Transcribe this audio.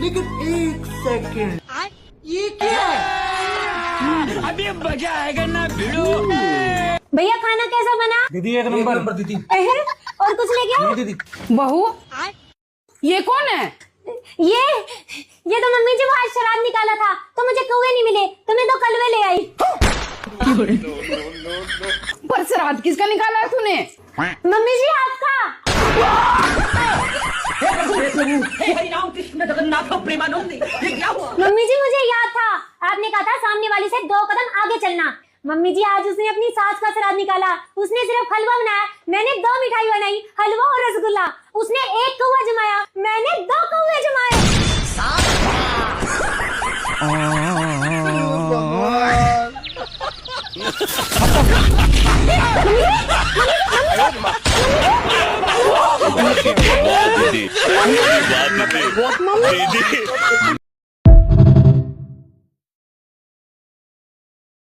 लेकिन एक सेकंड, ये क्या है? अभी मजा आएगा ना भिड़ो। भैया खाना कैसा बना? दीदी एक नंबर दीदी। अहे, और कुछ ले गया? दीदी बहू ये कौन है? ये तो मम्मी जी वो आज शराब निकाला था तो मुझे कौवे नहीं मिले तो मैं 2 कलवे ले आई। पर श्राद्ध किसका निकाला है तूने? मम्मी जी आपका। मम्मी जी मुझे याद था, आपने कहा था सामने वाली से 2 कदम आगे चलना। मम्मी जी आज उसने अपनी सास का श्राद्ध निकाला, उसने सिर्फ हलवा बनाया, मैंने 2 मिठाई बनाई, हलवा और रसगुल्ला। उसने 1 कौवा जमाया, मैंने 2 कौवे जमाए। दीदी